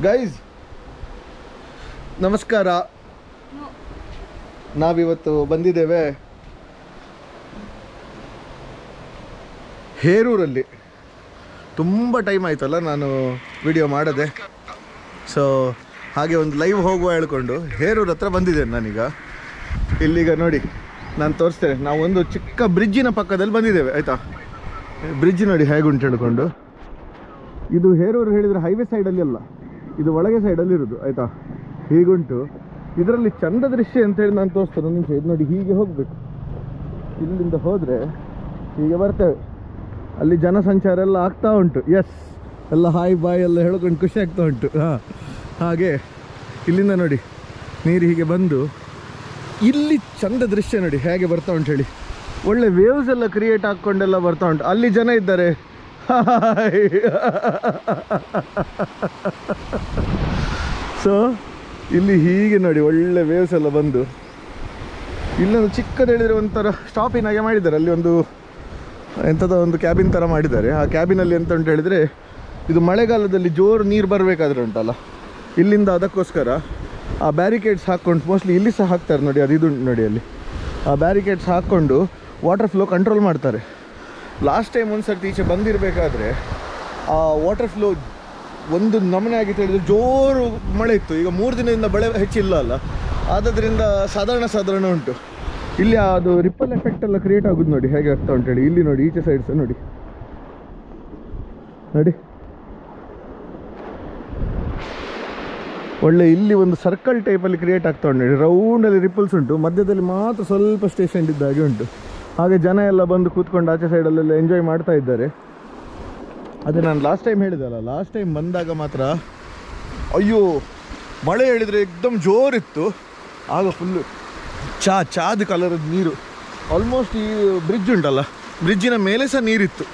Guys ನಮಸ್ಕಾರ. ನಾವಿವತ್ತು ಬಂದಿದ್ದೇವೆ ಹೇರೂರಲ್ಲಿ. ತುಂಬ ಟೈಮ್ ಆಯ್ತಲ್ಲ ನಾನು ವಿಡಿಯೋ ಮಾಡದೆ, ಸೊ ಹಾಗೆ ಒಂದು ಲೈವ್ ಹೋಗುವ ಹೇಳ್ಕೊಂಡು ಹೇರೂರ ಹತ್ರ ಬಂದಿದ್ದೇನೆ ನಾನೀಗ. ಇಲ್ಲಿಗ ನೋಡಿ ನಾನು ತೋರಿಸ್ತೇನೆ. ನಾವು ಒಂದು ಚಿಕ್ಕ ಬ್ರಿಡ್ಜಿನ ಪಕ್ಕದಲ್ಲಿ ಬಂದಿದ್ದೇವೆ ಆಯಿತಾ. ಬ್ರಿಡ್ಜ್ ನೋಡಿ ಹೇಗುಂಟು ಹೇಳ್ಕೊಂಡು. ಇದು ಹೇರೂರು ಹೇಳಿದರೆ ಹೈವೇ ಸೈಡಲ್ಲಿ ಅಲ್ಲ, ಇದು ಒಳಗೆ ಸೈಡಲ್ಲಿ ಇರೋದು ಆಯಿತಾ. ಹೀಗುಂಟು. ಇದರಲ್ಲಿ ಚಂದ ದೃಶ್ಯ ಅಂತೇಳಿ ನಾನು ತೋರಿಸ್ತೇನೆ. ಒಂದು ನಿಮಿಷ. ಇದು ನೋಡಿ ಹೀಗೆ ಹೋಗಬೇಕು. ಇಲ್ಲಿಂದ ಹೋದರೆ ಹೀಗೆ ಬರ್ತೇವೆ. ಅಲ್ಲಿ ಜನಸಂಚಾರ ಎಲ್ಲ ಆಗ್ತಾ ಉಂಟು. ಎಸ್, ಎಲ್ಲ ಹಾಯ್ ಬಾಯ್ ಎಲ್ಲ ಹೇಳ್ಕೊಂಡು ಖುಷಿ ಆಗ್ತಾ ಉಂಟು. ಹಾಂ, ಹಾಗೆ ಇಲ್ಲಿಂದ ನೋಡಿ ನೀರು ಹೀಗೆ ಬಂದು ಇಲ್ಲಿ ಚಂದ ದೃಶ್ಯ ನೋಡಿ ಹೇಗೆ ಬರ್ತಾ ಉಂಟು ಹೇಳಿ. ಒಳ್ಳೆ ವೇವ್ಸ್ ಎಲ್ಲ ಕ್ರಿಯೇಟ್ ಹಾಕ್ಕೊಂಡೆಲ್ಲ ಬರ್ತಾ ಉಂಟು. ಅಲ್ಲಿ ಜನ ಇದ್ದಾರೆ. ಸೊ ಇಲ್ಲಿ ಹೀಗೆ ನೋಡಿ ಒಳ್ಳೆ ವೇವ್ಸ್ ಎಲ್ಲ ಬಂದು ಇಲ್ಲೊಂದು ಚಿಕ್ಕದು ಹೇಳಿದರೆ ಒಂಥರ ಸ್ಟಾಪಿನಾಗೆ ಮಾಡಿದ್ದಾರೆ. ಅಲ್ಲಿ ಒಂದು ಎಂಥದ ಒಂದು ಕ್ಯಾಬಿನ್ ಥರ ಮಾಡಿದ್ದಾರೆ. ಆ ಕ್ಯಾಬಿನಲ್ಲಿ ಎಂತ ಉಂಟು ಹೇಳಿದರೆ, ಇದು ಮಳೆಗಾಲದಲ್ಲಿ ಜೋರು ನೀರು ಬರಬೇಕಾದ್ರೆ ಉಂಟಲ್ಲ, ಇಲ್ಲಿಂದ ಅದಕ್ಕೋಸ್ಕರ ಆ ಬ್ಯಾರಿಕೇಡ್ಸ್ ಹಾಕ್ಕೊಂಡು, ಮೋಸ್ಟ್ಲಿ ಇಲ್ಲಿ ಸಹ ಹಾಕ್ತಾರೆ ನೋಡಿ, ಅದು ಇದು ನೋಡಿ ಅಲ್ಲಿ ಆ ಬ್ಯಾರಿಕೇಡ್ಸ್ ಹಾಕ್ಕೊಂಡು ವಾಟರ್ ಫ್ಲೋ ಕಂಟ್ರೋಲ್ ಮಾಡ್ತಾರೆ. ಲಾಸ್ಟ್ ಟೈಮ್ ಒಂದು ಸರ್ತಿ ಈಚೆ ಬಂದಿರಬೇಕಾದ್ರೆ ಆ ವಾಟರ್ ಫ್ಲೋ ಒಂದು ನಮೂನೆ ಆಗಿತ್ತು ಹೇಳಿದರೆ, ಜೋರು ಮಳೆ ಇತ್ತು. ಈಗ 3 ದಿನದಿಂದ ಮಳೆ ಹೆಚ್ಚಿಲ್ಲ ಅಲ್ಲ, ಆದ್ದರಿಂದ ಸಾಧಾರಣ ಉಂಟು. ಇಲ್ಲಿ ಅದು ರಿಪ್ಪಲ್ ಎಫೆಕ್ಟ್ ಎಲ್ಲ ಕ್ರಿಯೇಟ್ ಆಗೋದು ನೋಡಿ ಹೇಗೆ ಆಗ್ತಾ ಉಂಟು ಹೇಳಿ. ಇಲ್ಲಿ ನೋಡಿ ಈಚೆ ಸೈಡ್ಸ್ ನೋಡಿ ನೋಡಿ ಒಳ್ಳೆ ಇಲ್ಲಿ ಒಂದು ಸರ್ಕಲ್ ಟೈಪಲ್ಲಿ ಕ್ರಿಯೇಟ್ ಆಗ್ತಾ ಉಂಟು ನೋಡಿ. ರೌಂಡಲ್ಲಿ ರಿಪ್ಪಲ್ಸ್ ಉಂಟು, ಮಧ್ಯದಲ್ಲಿ ಮಾತ್ರ ಸ್ವಲ್ಪ ಸ್ಟೇಷನ್ ಇದ್ದಾಗೆ ಉಂಟು. ಹಾಗೆ ಜನ ಎಲ್ಲ ಬಂದು ಕೂತ್ಕೊಂಡು ಆಚೆ ಸೈಡಲ್ಲೆಲ್ಲ ಎಂಜಾಯ್ ಮಾಡ್ತಾ ಇದ್ದಾರೆ. ಅದೇ ನಾನು ಲಾಸ್ಟ್ ಟೈಮ್ ಹೇಳಿದಲ್ಲ, ಲಾಸ್ಟ್ ಟೈಮ್ ಬಂದಾಗ ಮಾತ್ರ ಅಯ್ಯೋ ಮಳೆ ಹೇಳಿದರೆ ಎಕ್ದಮ್ ಜೋರಿತ್ತು. ಆಗ ಫುಲ್ಲು ಚಾದ ಕಲರದ ನೀರು. ಆಲ್ಮೋಸ್ಟ್ ಈ ಬ್ರಿಡ್ಜ್ ಉಂಟಲ್ಲ, ಬ್ರಿಡ್ಜಿನ ಮೇಲೆ ಸಹ ನೀರಿತ್ತು.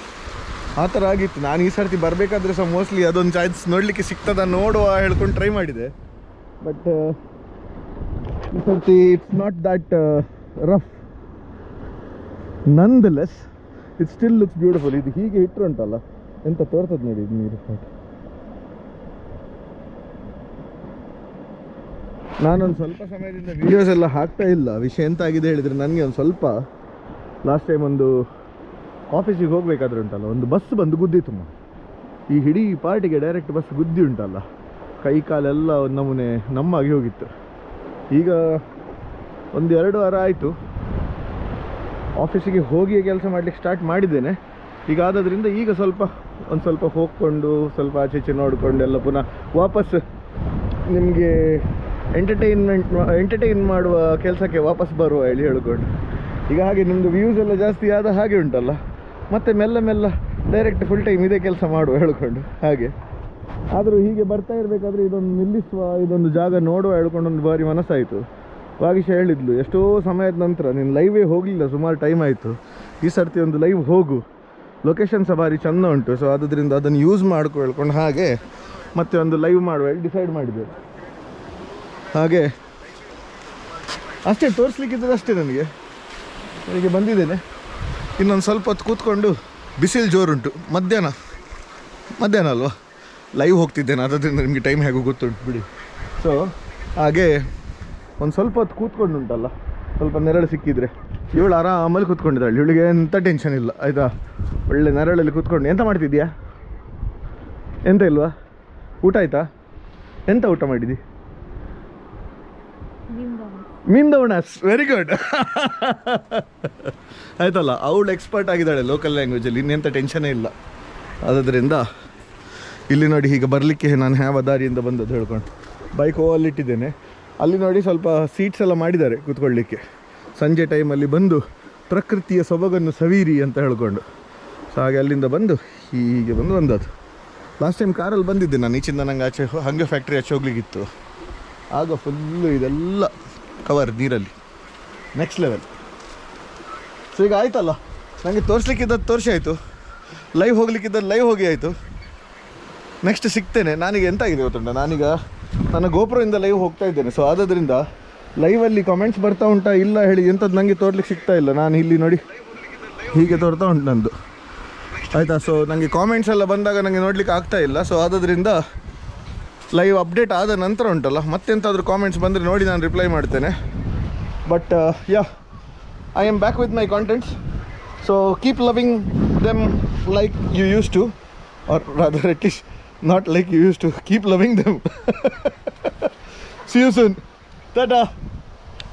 ಆ ಥರ ಆಗಿತ್ತು. ನಾನು ಈ ಸರ್ತಿ ಬರಬೇಕಾದ್ರೆ ಸಹ ಮೋಸ್ಟ್ಲಿ ಅದೊಂದು ಚಾನ್ಸ್ ನೋಡಲಿಕ್ಕೆ ಸಿಗ್ತದ ನೋಡುವ ಹೇಳ್ಕೊಂಡು ಟ್ರೈ ಮಾಡಿದೆ. ಬಟ್ ಈ ಸರ್ತಿ ಇಟ್ಸ್ ನಾಟ್ ದ್ಯಾಟ್ ರಫ್. ನನ್ the less it still looks beautiful. ಇದು ಹೀಗೆ ಇಟ್ಟರು ಉಂಟಲ್ಲ ಎಂತ ತೋರ್ತದೆ ನೋಡಿ ಇದು ನೀರು. ನಾನೊಂದು ಸ್ವಲ್ಪ ಸಮಯದಿಂದ ವೀಡಿಯೋಸ್ ಎಲ್ಲ ಹಾಕ್ತಾ ಇಲ್ಲ. ವಿಷಯ ಎಂತ ಆಗಿದೆ ಹೇಳಿದರೆ, ನನಗೆ ಒಂದು ಸ್ವಲ್ಪ ಲಾಸ್ಟ್ ಟೈಮ್ ಒಂದು ಆಫೀಸಿಗೆ ಹೋಗಬೇಕಾದ್ರೆ ಉಂಟಲ್ಲ, ಒಂದು ಬಸ್ ಬಂದು ಗುದ್ದಿತ್ತು. ಈ ಇಡೀ ಪಾರ್ಟಿಗೆ ಡೈರೆಕ್ಟ್ ಬಸ್ ಗುದ್ದಿ ಉಂಟಲ್ಲ, ಕೈ ಕಾಲೆಲ್ಲ ಒಂದು ನಮೂನೆ ನಮ್ಮಾಗಿ ಹೋಗಿತ್ತು. ಈಗ 1-2 ವಾರ ಆಯಿತು ಆಫೀಸಿಗೆ ಹೋಗಿ ಕೆಲಸ ಮಾಡಲಿಕ್ಕೆ ಸ್ಟಾರ್ಟ್ ಮಾಡಿದ್ದೇನೆ. ಈಗ ಆದದ್ರಿಂದ ಈಗ ಒಂದು ಸ್ವಲ್ಪ ಹೋಗ್ಕೊಂಡು ಸ್ವಲ್ಪ ಆಚೆ ಈಚೆ ನೋಡಿಕೊಂಡು ಎಲ್ಲ ಪುನಃ ವಾಪಸ್ ನಿಮಗೆ ಎಂಟರ್ಟೈನ್ ಮಾಡುವ ಕೆಲಸಕ್ಕೆ ವಾಪಸ್ ಬರುವ ಹೇಳಿ ಹೇಳ್ಕೊಂಡು. ಈಗ ಹಾಗೆ ನಿಮ್ಮದು ವ್ಯೂಸ್ ಎಲ್ಲ ಜಾಸ್ತಿ ಆದ ಹಾಗೆ ಉಂಟಲ್ಲ, ಮತ್ತು ಮೆಲ್ಲ ಡೈರೆಕ್ಟ್ ಫುಲ್ ಟೈಮ್ ಇದೇ ಕೆಲಸ ಮಾಡುವ ಹೇಳ್ಕೊಂಡು ಹಾಗೆ. ಆದರೂ ಹೀಗೆ ಬರ್ತಾ ಇರಬೇಕಾದ್ರೆ ಇದೊಂದು ನಿಲ್ಲಿಸುವ, ಇದೊಂದು ಜಾಗ ನೋಡುವ ಹೇಳ್ಕೊಂಡು ಒಂದು ಬಾರಿ ಮನಸ್ಸಾಯಿತು. ವಾಗೀಶ ಹೇಳಿದ್ಲು, ಎಷ್ಟೋ ಸಮಯದ ನಂತರ ನೀನು ಲೈವೇ ಹೋಗಲಿಲ್ಲ, ಸುಮಾರು ಟೈಮ್ ಆಯಿತು, ಈ ಸರ್ತಿ ಒಂದು ಲೈವ್ ಹೋಗು, ಲೊಕೇಶನ್ ಸಹ ಭಾರಿ ಚೆಂದ ಉಂಟು, ಸೊ ಆದ್ದರಿಂದ ಅದನ್ನು ಯೂಸ್ ಮಾಡ್ಕೊ ಹೇಳ್ಕೊಂಡು ಹಾಗೆ ಮತ್ತೆ ಒಂದು ಲೈವ್ ಮಾಡುವ ಡಿಸೈಡ್ ಮಾಡಿದೆ. ಹಾಗೆ ಅಷ್ಟೇ ತೋರಿಸ್ಲಿಕ್ಕಿದ್ದದು ಅಷ್ಟೇ. ನನಗೆ ಬಂದಿದ್ದೇನೆ. ಇನ್ನೊಂದು ಸ್ವಲ್ಪ ಹೊತ್ತು ಕೂತ್ಕೊಂಡು, ಬಿಸಿಲು ಜೋರುಂಟು, ಮಧ್ಯಾಹ್ನ ಅಲ್ವಾ, ಲೈವ್ ಹೋಗ್ತಿದ್ದೇನೆ, ಅದರಿಂದ ನಿಮಗೆ ಟೈಮ್ ಹೇಗೂ ಗೊತ್ತುಂಟು ಬಿಡಿ. ಸೊ ಹಾಗೆ ಒಂದು ಸ್ವಲ್ಪ ಹೊತ್ತು ಕೂತ್ಕೊಂಡು ಉಂಟಲ್ಲ, ಸ್ವಲ್ಪ ನೆರಳು ಸಿಕ್ಕಿದರೆ ಇವಳು ಆರಾಮಲ್ಲಿ ಕೂತ್ಕೊಂಡಿದ್ದಾಳೆ. ಇವಳಿಗೆ ಎಂಥ ಟೆನ್ಷನ್ ಇಲ್ಲ ಆಯಿತಾ. ಒಳ್ಳೆ ನೆರಳಲ್ಲಿ ಕೂತ್ಕೊಂಡು. ಎಂತ ಮಾಡ್ತಿದ್ಯಾ? ಎಂತ ಇಲ್ವಾ? ಊಟ ಆಯಿತಾ? ಎಂತ ಊಟ ಮಾಡಿದ್ದಿ? ಮೀನ್ದವಣಸ್. Very good. ಆಯ್ತಲ್ಲ, ಅವಳು ಎಕ್ಸ್ಪರ್ಟ್ ಆಗಿದ್ದಾಳೆ ಲೋಕಲ್ ಲ್ಯಾಂಗ್ವೇಜಲ್ಲಿ, ಇನ್ನೆಂಥ ಟೆನ್ಷನೇ ಇಲ್ಲ. ಆದ್ದರಿಂದ ಇಲ್ಲಿ ನೋಡಿ ಈಗ ಬರಲಿಕ್ಕೆ ನಾನು ಯಾವ ದಾರಿಯಿಂದ ಬಂದದ್ದು ಹೇಳ್ಕೊಂಡು ಬೈಕ್ ಅಲ್ಲಿಟ್ಟಿದ್ದೇನೆ. ಅಲ್ಲಿ ನೋಡಿ ಸ್ವಲ್ಪ ಸೀಟ್ಸ್ ಎಲ್ಲ ಮಾಡಿದ್ದಾರೆ ಕೂತ್ಕೊಳ್ಳಿಕ್ಕೆ. ಸಂಜೆ ಟೈಮಲ್ಲಿ ಬಂದು ಪ್ರಕೃತಿಯ ಸೊಬಗನ್ನು ಸವೀರಿ ಅಂತ ಹೇಳ್ಕೊಂಡು. ಸೊ ಹಾಗೆ ಅಲ್ಲಿಂದ ಬಂದು ಹೀಗೆ ಬಂದದ್ದು. ಲಾಸ್ಟ್ ಟೈಮ್ ಕಾರಲ್ಲಿ ಬಂದಿದ್ದೆ ನಾನು, ಈಚಿಂದ ನಂಗೆ ಆಚೆ ಹಂಗೆ ಫ್ಯಾಕ್ಟ್ರಿ ಆಚೆ ಹೋಗ್ಲಿಕ್ಕಿತ್ತು. ಆಗ ಫುಲ್ಲು ಇದೆಲ್ಲ ಕವರ್ ನೀರಲ್ಲಿ, ನೆಕ್ಸ್ಟ್ ಲೆವೆಲ್. ಸೊ ಈಗ ಆಯ್ತಲ್ಲ, ನನಗೆ ತೋರಿಸ್ಲಿಕ್ಕಿದ್ದದ್ದು ತೋರಿಸಿ ಆಯಿತು, ಲೈವ್ ಹೋಗ್ಲಿಕ್ಕಿದ್ದದ್ದು ಲೈವ್ ಹೋಗಿ ಆಯಿತು. ನೆಕ್ಸ್ಟ್ ಸಿಗ್ತೇನೆ. ನಾನೀಗ ಎಂತಾಗಿದೆ ಗೊತ್ತುಂಟ, ನಾನೀಗ ನನ್ನ ಗೋಪುರದಿಂದ ಲೈವ್ ಹೋಗ್ತಾ ಇದ್ದೇನೆ. ಸೊ ಆದ್ದರಿಂದ ಲೈವಲ್ಲಿ ಕಮೆಂಟ್ಸ್ ಬರ್ತಾ ಉಂಟಾ ಇಲ್ಲ ಹೇಳಿ ಎಂಥದ್ದು ನನಗೆ ತೋರ್ಲಿಕ್ಕೆ ಸಿಗ್ತಾ ಇಲ್ಲ. ನಾನು ಇಲ್ಲಿ ನೋಡಿ ಹೀಗೆ ತೋರ್ತಾ ಉಂಟು ನಂದು ಆಯಿತಾ. ಸೊ ನನಗೆ ಕಾಮೆಂಟ್ಸ್ ಎಲ್ಲ ಬಂದಾಗ ನನಗೆ ನೋಡಲಿಕ್ಕೆ ಆಗ್ತಾ ಇಲ್ಲ. ಸೊ ಆದ್ದರಿಂದ ಲೈವ್ ಅಪ್ಡೇಟ್ ಆದ ನಂತರ ಉಂಟಲ್ಲ ಮತ್ತೆಂತಾದರೂ ಕಾಮೆಂಟ್ಸ್ ಬಂದರೆ ನೋಡಿ ನಾನು ರಿಪ್ಲೈ ಮಾಡ್ತೇನೆ. But ya, I am back with my contents. So keep loving them like you used to, or rather at least not like you used to, keep loving them. See you soon. Tata.